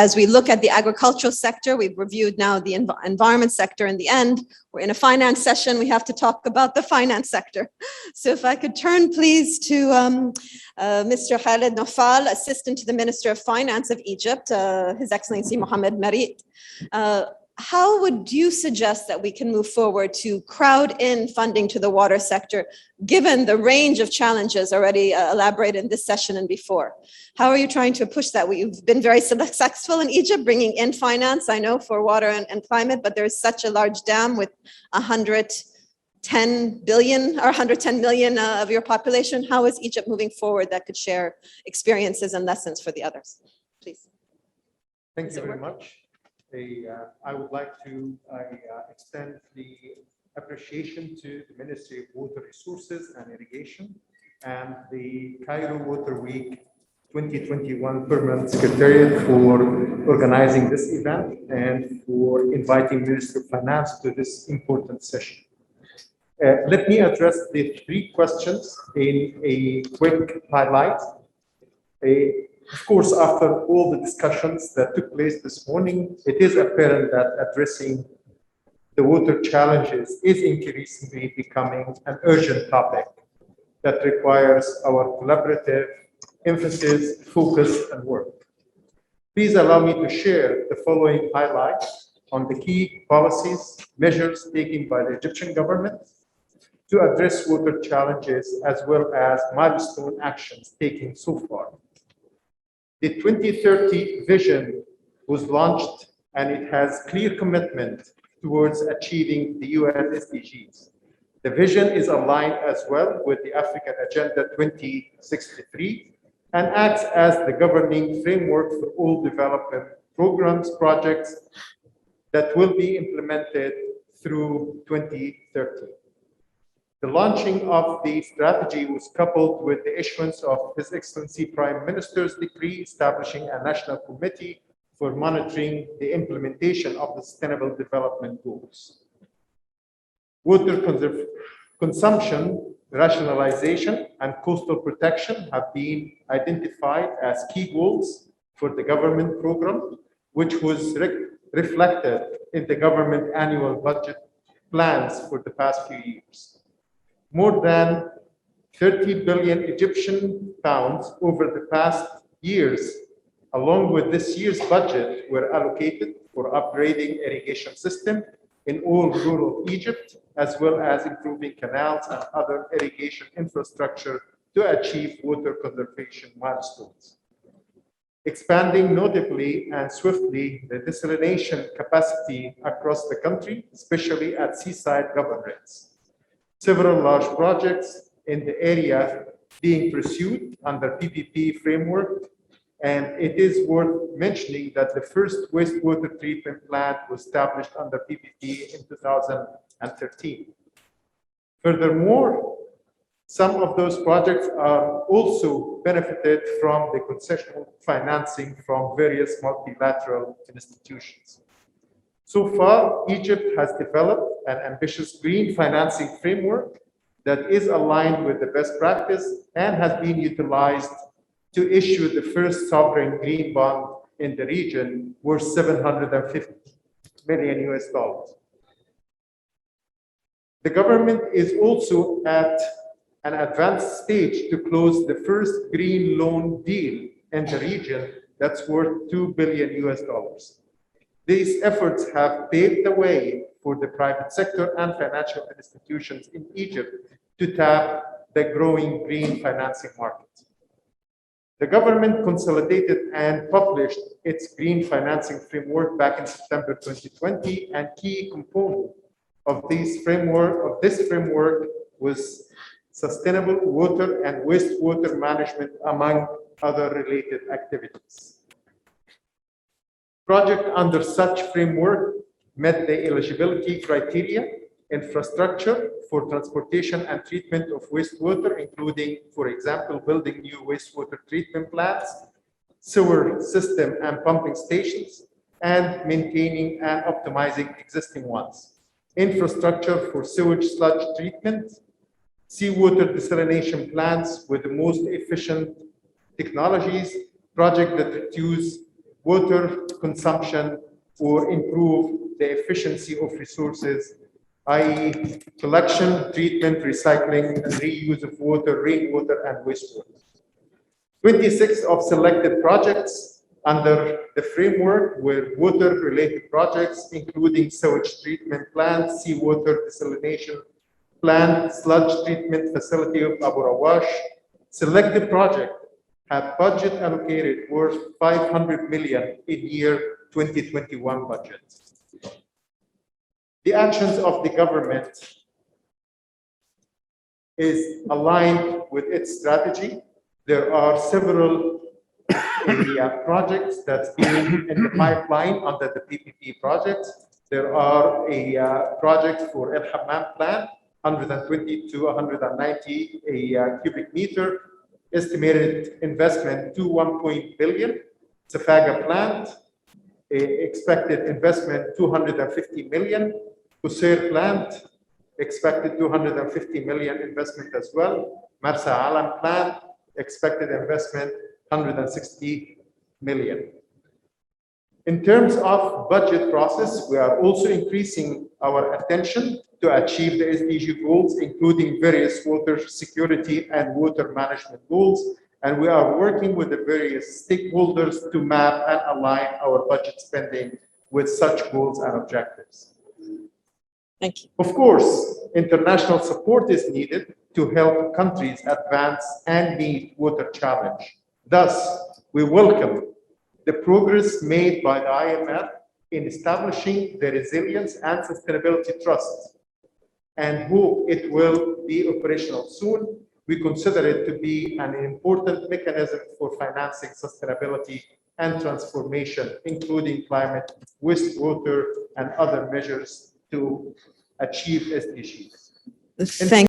as we look at the agricultural sector, we've reviewed now the environment sector. In the end, we're in a finance session. We have to talk about the finance sector. So if I could turn, please, to Mr. Khaled Nofal, Assistant to the Minister of Finance of Egypt, His Excellency Mohammed Marit. How would you suggest that we can move forward to crowd in funding to the water sector, given the range of challenges already elaborated in this session and before? How are you trying to push that? We've been very successful in Egypt bringing in finance, I know, for water and climate, but there's such a large dam with 110 billion or 110 million of your population. How is Egypt moving forward that could share experiences and lessons for the others? Please. Thank you very much. I would like to extend the appreciation to the Ministry of Water Resources and Irrigation and the Cairo Water Week 2021 Permanent Secretariat for organizing this event and for inviting Minister of Finance to this important session. Let me address the three questions in a quick highlight. Of course, after all the discussions that took place this morning, it is apparent that addressing the water challenges is increasingly becoming an urgent topic that requires our collaborative emphasis, focus, and work. Please allow me to share the following highlights on the key policies, measures taken by the Egyptian government to address water challenges, as well as milestone actions taken so far. The 2030 vision was launched, and it has clear commitment towards achieving the UN SDGs. The vision is aligned as well with the African Agenda 2063 and acts as the governing framework for all development programs, projects that will be implemented through 2030. The launching of the strategy was coupled with the issuance of His Excellency Prime Minister's decree establishing a national committee for monitoring the implementation of the Sustainable Development Goals. Water consumption, rationalization, and coastal protection have been identified as key goals for the government program, which was reflected in the government annual budget plans for the past few years. More than 30 billion Egyptian pounds over the past years, along with this year's budget, were allocated for upgrading irrigation system in all rural Egypt, as well as improving canals and other irrigation infrastructure to achieve water conservation milestones. Expanding notably and swiftly the desalination capacity across the country, especially at seaside governorates. Several large projects in the area being pursued under PPP framework, and it is worth mentioning that the first wastewater treatment plant was established under PPP in 2013. Furthermore, some of those projects are also benefited from the concessional financing from various multilateral institutions. So far, Egypt has developed an ambitious green financing framework that is aligned with the best practice and has been utilized to issue the first sovereign green bond in the region worth $750 million US. The government is also at an advanced stage to close the first green loan deal in the region that's worth $2 billion US. These efforts have paved the way for the private sector and financial institutions in Egypt to tap the growing green financing market. The government consolidated and published its green financing framework back in September 2020, and key component of this framework was sustainable water and wastewater management, among other related activities. Project under such framework met the eligibility criteria, infrastructure for transportation and treatment of wastewater, including, for example, building new wastewater treatment plants, sewer system and pumping stations, and maintaining and optimizing existing ones. Infrastructure for sewage sludge treatment, seawater desalination plants with the most efficient technologies, projects that reduce water consumption or improve the efficiency of resources, i.e. collection, treatment, recycling, and reuse of water, rainwater, and wastewater. 26 of selected projects under the framework were water-related projects, including sewage treatment plant, seawater desalination plant, sludge treatment facility of Abu Rawash. Selected project have budget allocated worth 500 million in year 2021 budget. The actions of the government is aligned with its strategy. There are several projects that's being in the pipeline under the PPP project. There are projects for El Hammam plant, 120 to 190 cubic meter, estimated investment to 1 billion. Safaga plant, expected investment 250 million. Qusair plant, expected 250 million investment as well. Marsa Alam plant, expected investment 160 million. In terms of budget process, we are also increasing our attention to achieve the SDG goals, including various water security and water management goals. And we are working with the various stakeholders to map and align our budget spending with such goals and objectives. Thank you. Of course, international support is needed to help countries advance and meet water challenge. Thus, we welcome the progress made by the IMF in establishing the Resilience and Sustainability Trust and hope it will be operational soon. We consider it to be an important mechanism for financing sustainability and transformation, including climate, wastewater, and other measures to achieve SDGs. Thank